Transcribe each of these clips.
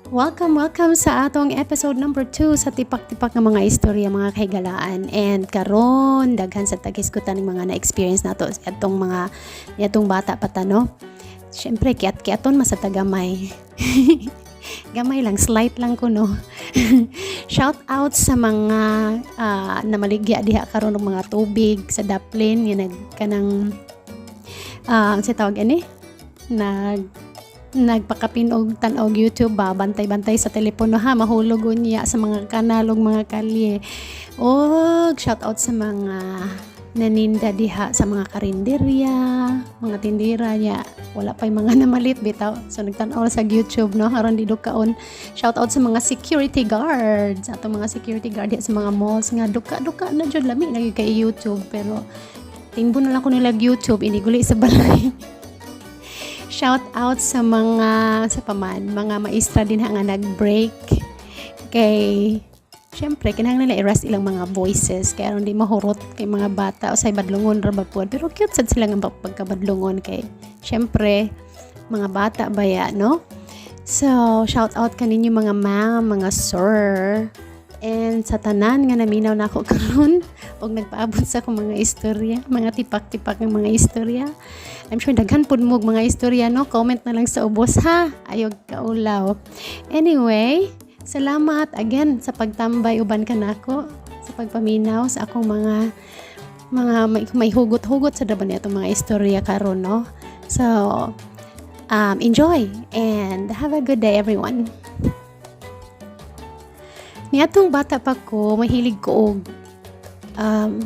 Welcome sa atong episode number 2 sa tipak-tipak ng mga istorya mga kahigalaan. And karon daghan sa tagiskutan ng mga na-experience nato atong bata pa no. Syempre kiat-kiaton masata gamay. Gamay lang, slight lang ko no. Shout out sa mga namaligya diha karon ng mga tubig sa Daplin, yun kanang sa tawag ani nagpakapinog tanog YouTube ba, bantay-bantay sa telepono ha, mahulog niya sa mga kanalog mga kalye. Shout out sa mga naninda diha sa mga karinderya, mga tindira niya, wala pa yung mga namalit bitaw, so nagtanaw sa YouTube no, aron di dukaon. Shout out sa mga security guards, ato mga security guard diha sa mga malls nga duka na jud lami lagi kay YouTube, pero tingbo na lang ko nila YouTube iniguli sa balay. Shout out sa mga maestra din nga nag-break kay syempre kinahanglan nila i-rest ilang mga voices kaya hindi mahurot kay mga bata o say badlungon ra ba po, pero cute sad sila nga pagkabadlungon kay syempre mga bata ba ya no. So shout out kaninyo mga ma'am, mga sir, and sa tanan nga naminaw na ako karon og nagpaabot sa akong mga istorya, mga tipak-tipak ng mga istorya. I'm sure daghan pud mo mga istorya no, comment na lang sa ubos ha, ayog kaulaw. Anyway, salamat again sa pagtambay uban kanako, sa pagpaminaw sa akong mga may hugot-hugot sa daban niya mga istorya karon no. So enjoy and have a good day everyone. Niadtong bata pa ko, mahilig ko og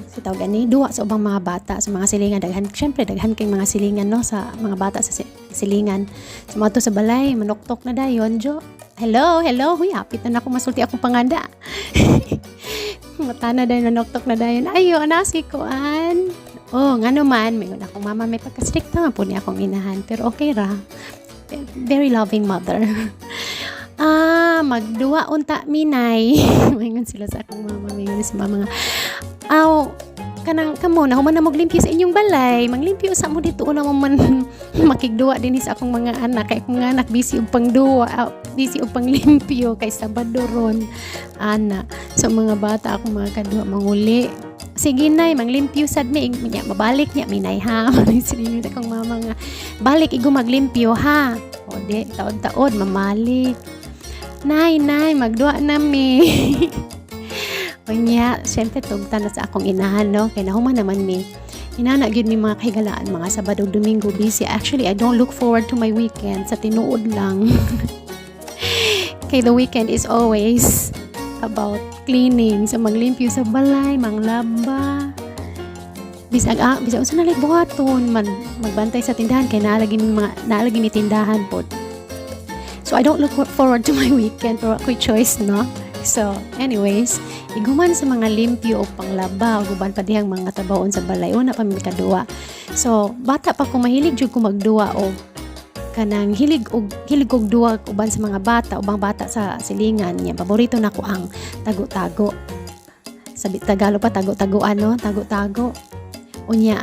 sa tawag ani duwa sa ubang mga bata sa mga silingan. Daghan kay mga silingan no, sa mga bata sa silingan. Sumato sa balay, manoktok na dayon jo. Hello, huy, hapit na ako masulti akong panganda. Mata na dayon, manoktok na dayon. Ayo, anasi ko an. Ngano man, may akong mama may pagka-strict na po niya akong inahan, pero okay ra. Very loving mother. Magduwa unta minay. Mayngon sila sa akong mama, mayngon si mama nga. Kanang kamo na human na maglimpyo sa inyong balay. Manglimpyo sa mo dito una mo man makigduwa din sa akong mga anak. Kay akong mga anak busy og pangduwa, busy og panglimpyo kay Sabado ron. Ana. So mga bata akong mga kadua manguli. Sige nay, manglimpyo sad mi niya, mabalik niya minay ha. Sige akong mama nga. Balik igo maglimpyo ha. O di taod-taod mamalik. Nay, magduwa na mi. Unya, siyempre tugtan na sa akong inahan, no? Kaya nahuman naman mi. Inana gyud mi mga kahigalaan, mga Sabado, Domingo, busy. Actually, I don't look forward to my weekend. Sa tinuod lang. Kaya the weekend is always about cleaning. So, maglimpyo sa balay, manglaba. Bisag unsa na buhaton, magbantay sa tindahan. Kaya naalagi mi tindahan po. So, I don't look forward to my weekend, pero ako'y choice, no? So, anyways, iguman sa mga limpyo o panglaba, o guban pa dihang mga tabaon sa balay, una pa may kaduwa. So, bata pa ko, mahilig jud ko magduwa o kanang hilig og duwa uban sa mga bata, ubang bata sa silingan niya. Paborito na ko ang tago-tago. Sabi Tagalog pa, tago-tagoan, no? Tago-tago. Unya,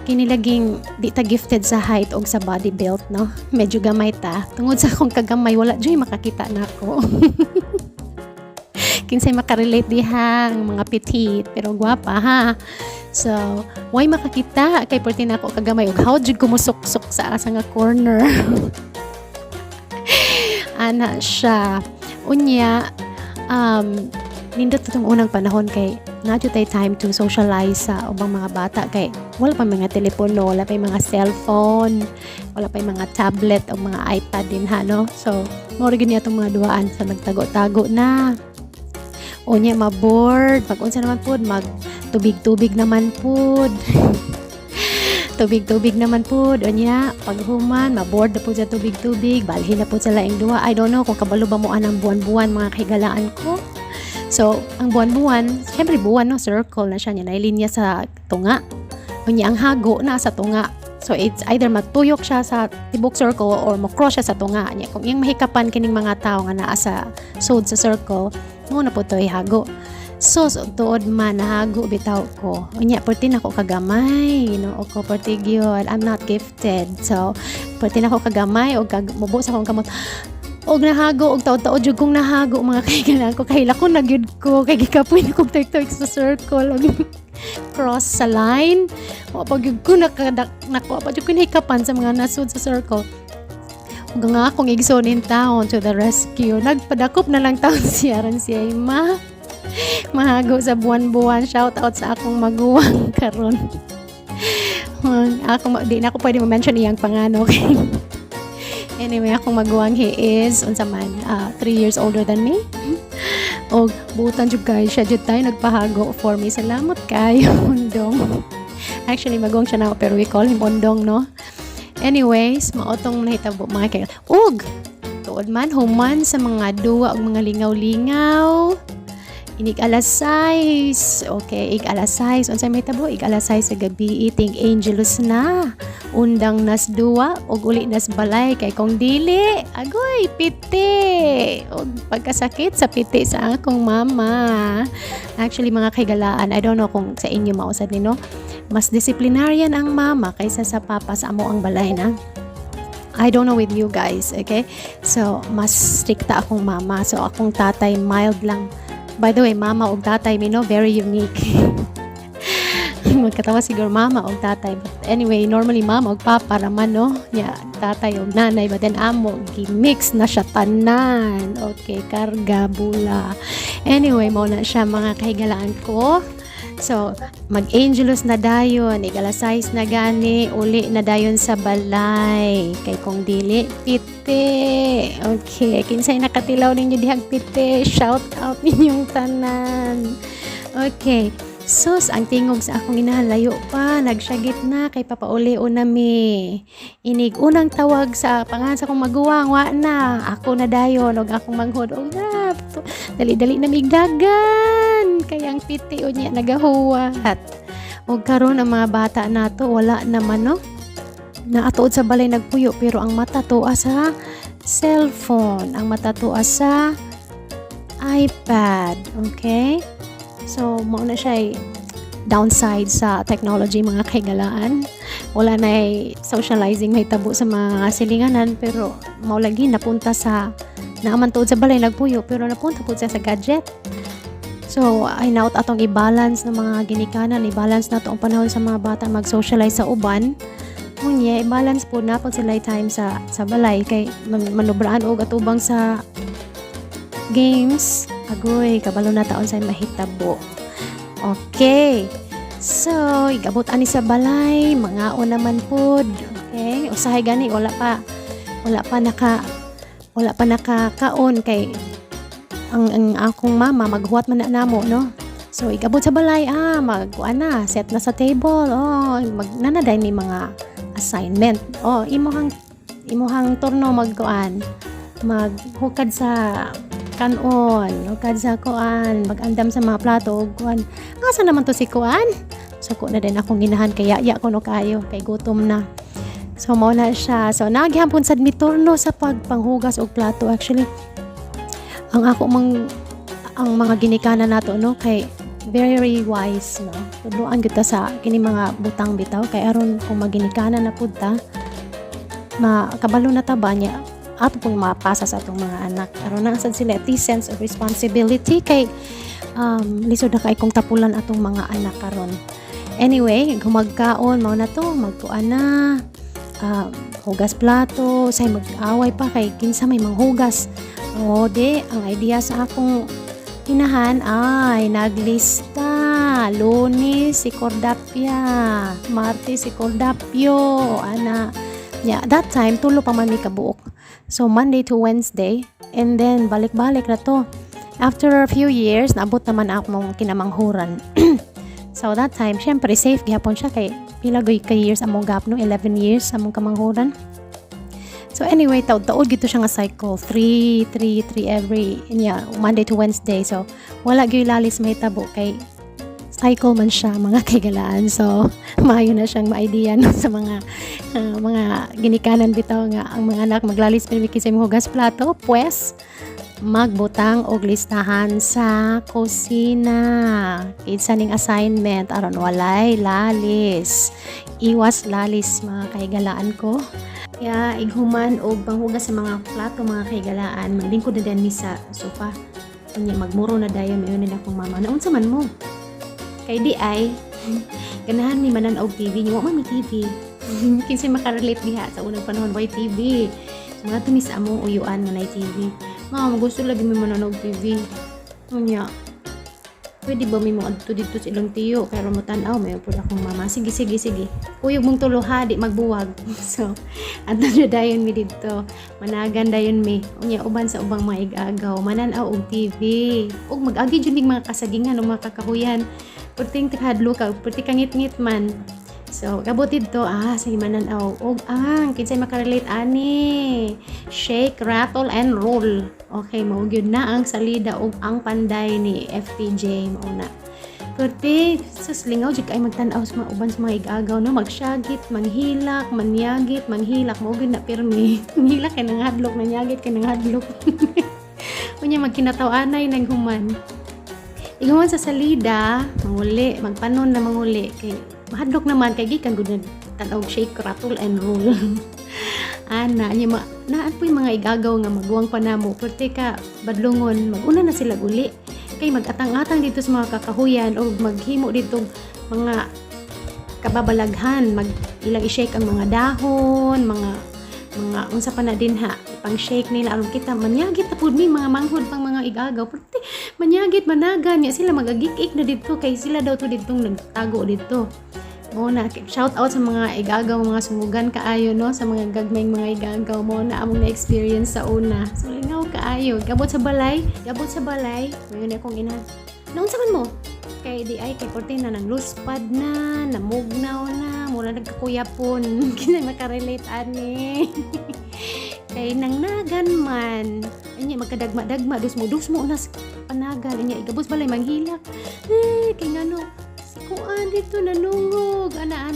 kinilaging di ta gifted sa height og sa body build no, medyo gamay ta, tungod sa akong kagamay wala joy makakita nako. Kinsay makarelate diha ang mga petite pero gwapa ha, so why makakita kay perti nako kagamay ug how jud kumusok-sok sa asa nga corner. Ana siya unya nindot itong unang panahon kay nadyo tay time to socialize sa ubang mga bata kay wala pa mga telepono, wala pa mga cellphone, wala pa mga tablet o mga iPad din ha no. So mo rin niya itong mga duaan sa nagtago-tago na unya maboard pag unsa naman pod mag tubig naman pod. Tubig naman pod unya paghuman maboard na pod sa tubig balhin na pod sa laing duwa. I don't know kung kabalo ba mo anang buwan-buwan mga kahigalaan ko. So, ang buwan-buwan, syempre buwan no, circle na siya niya, nailinya sa tunga. Unya ang hago na sa tunga. So, it's either matuyok siya sa tibok circle or makross siya sa tunga niya. Kung yung mahikapan kining mga tao nga naa sa sud sa circle, mo na po to'y hago. So, tuod man nahago bitaw ko. Unya, perti na ko kagamay, o ko perti gyud. I'm not gifted. So, perti na ko kagamay o mubo sa akong kamot. og nahago og taod-taod jud kong nahago mga kaiganan ko kay lako na gyud ko kay gikapoy na kong tuig-tuig sa circle og cross sa line wa pag gyud ko nako pa jud ko nahikapan sa mga nasud sa circle ug nga akong igsoon in town to the rescue nagpadakop na lang taon siya ran siya mahago sa buwan-buwan shout out sa akong maguwang karon di na ako pwede ma-mention iyang pangano kay anyway, akong maguwang he is unsa man 3 years older than me. Og butan jud kay siya jud tayo nagpahago for me. Salamat kay Undong. Actually maguwang siya na pero we call him Undong, no. Anyways, maotong nahitabo mga kay. Og tuod man human sa mga duwa og mga lingaw-lingaw. Inig alas 6. Okay, ig alas 6. Unsa may tabo? Ig alas 6 sa gabi iting Angelus na. Undang nas duwa og uli nas balay kay kung dili agoy piti og pagkasakit sa piti sa akong mama. Actually mga kaigalaan, I don't know kung sa inyo mausad ni no, mas disciplinarian ang mama kaysa sa papa sa amo ang balay na. I don't know with you guys, okay? So mas strikta akong mama, so akong tatay mild lang. By the way, mama og tatay mi no very unique. Magkatawa siguro mama o tatay. But anyway, normally mama o papa raman, no? Yeah, tatay o nanay. But then amo, gimix na siya tanan. Okay, karga, bula. Anyway, mauna siya mga kahigalaan ko. So, mag-Angelus na dayon. Igalasais na gani. Uli na dayon sa balay. Kay kung dili, pite. Okay, kinsay nakatilaw ninyo dihag pite. Shout out ninyong tanan. Okay. Sus, ang tingog sa akong inahan layo pa, nagsyagit na kay papauli-o nami. Inig unang tawag sa pangalan sa akong maguwang, wa na. Ako na dayon og akong manghod. Og na, dali-dali na migdagan. Kaya ang piti o niya nagahuwat. Og karon ang mga bata nato wala naman no. Naatuod sa balay nagpuyo pero ang mata tuwa sa cellphone, ang mata tuwa sa iPad. Okay? So, mauna siya downside sa technology mga kaigalaan. Wala na socializing may tabo sa mga silinganan pero maulagi napunta sa naaman tuod sa balay nagpuyo pero napunta po siya sa gadget. So, ay naot atong i-balance ng mga ginikanan, i-balance na to ang panahon sa mga bata mag-socialize sa uban. Ngunye, i-balance po na pag sila time sa balay kay manubraan og atubang sa games. Agoy, kabalo na taon sa mahitabo. Okay. So, igabot ani sa balay, mga o naman pod. Okay? Usahay gani wala pa nakakaon kay ang akong mama maghuwat man na namo, no? So, igabot sa balay, magkuan na, set na sa table. Oh, magnanaday ni mga assignment. Oh, imuhang turno magkuan. Maghukad sa kanon, hukad sa kuan, magandam sa mga plato, kuan. Asa naman to si kuan? So, ko na din akong ginahan kaya ko no kayo, kay gutom na. So, mao na siya. So, nagihampon sad mi turno sa pagpanghugas og plato. Actually, ang mga ginikanan nato no kay very wise, no. Tudloan gyud ta sa kini mga butang bitaw kay aron kung maginikanan na pud ta, makabalo na ta ba niya ato pong mapasa sa atong mga anak. Aron na sad sila at sense of responsibility kay lisod na kay kung tapulan atong mga anak karon. Anyway, gumagkaon mao na to, magtuan na. Hugas plato, say mag-away pa kay kinsa may manghugas. O di, ang idea sa akong hinahan ay naglista. Lunes si Cordapia, Martes si Cordapio, ana. Yeah, that time tulo pa man mi kabuok. So Monday to Wednesday and then balik-balik na to. After a few years, naabot naman ako mong kinamanghuran. So that time, syempre safe gyapon siya kay pilagoy ka years among gap no, 11 years among kamanghuran. So anyway, taod-taod gito siya nga cycle, 3 every Monday to Wednesday. So wala gyud lalis may tabo kay cycle man siya mga kaigalaan. So maayo na siyang ma-idea no, sa mga ginikanan bitaw nga ang mga anak maglalis pero kisay hugas plato, pues magbutang og listahan sa kusina. Kinsa ning assignment aron walay lalis. Iwas lalis mga kahigalaan ko. Kaya ighuman og panghugas sa mga plato mga kahigalaan. Maglingkod na din mi sa sofa. Unya magmuro na dayon mayon nila akong mama. Naunsa man mo? Kay di ay ganahan mi manan og TV. Wa man mi TV. Kinsa makarelate diha sa unang panahon way TV. Mga tumis among uyuan nga nay TV. Nga gusto lagi mi manonog TV. Unya. Pwede ba mi mo adto dito sa ilang tiyo kay mo tan-aw may pud akong mama. Sige. Uyog mong tulo ha di magbuwag. So, adto na dayon mi dito. Managan dayon mi. Unya uban sa ubang mga igagaw manan-aw og TV. Ug mag-agi jud ning mga kasagingan o mga kakahuyan. Perting tikadlo ka, perting kangit-ngit man. So, kabot dito, sige manan-aw. Og kinsay makarelate ani. Shake, rattle, and roll. Okay, maugyod na ang salida og ang panday ni FTJ mauna. Kurti, suslingaw, jud kay magtan-aw sa mga uban sa mga igagaw, no? Magsyagit, manghilak, manyagit, manghilak, maugyod na pirmi. Manghilak kay nanghadlok, manyagit kay nanghadlok. Unya, magkinataw-anay nang human. Iguman sa salida, manguli, magpanon na manguli. Kay mahadlok naman kay gikan gud tan-og shake, rattle and roll. Ana nya naan po yung mga igagaw nga magwang pa namo perti ka badlongon maguna na sila uli kay magatang-atang dito sa mga kakahuyan o maghimo dito mga kababalaghan mag ilang i-shake ang mga dahon mga unsa pa na din ha pang shake nila aron kita manyagit na pud mi mga manghod pang mga igagaw perti manyagit managan nya sila magagik-ik na dito kay sila daw to ditong nagtago dito. Mo na shout out sa mga igagaw mga sungugan kaayo no sa mga gagmayng mga igagaw mo na among na-experience sa una. So lingaw kaayo gabot sa balay mayon akong ina. Naunsa man mo? Kay di ay kay porte na nang luspad na, namugnaw na, mula nagkakuyapon. Kinay makarelate ani. Kay nang nagan man. Anya magkadagma-dagma dusmo na panagan anya igabos balay manghilak. Kay ngano kuan dito nanungog ana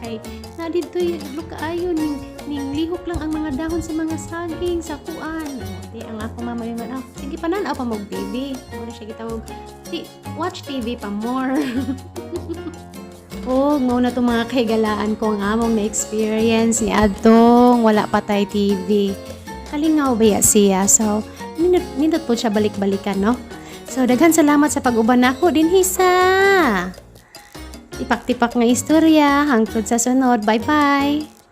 kay na dito luka ayo ning lihok lang ang mga dahon sa mga saging sa kuan di ang ako mama yung sige panan pa mag TV mo na siya gitawag watch TV pa more. Ngao na itong mga kahigalaan ko ang among na-experience ni Adtong wala patay TV kalingaw ba siya so nindot po siya balik-balikan no. So, daghan salamat sa pag-uban nako din hisa. Tipak-tipak nga istorya. Hangtod sa sunod. Bye-bye.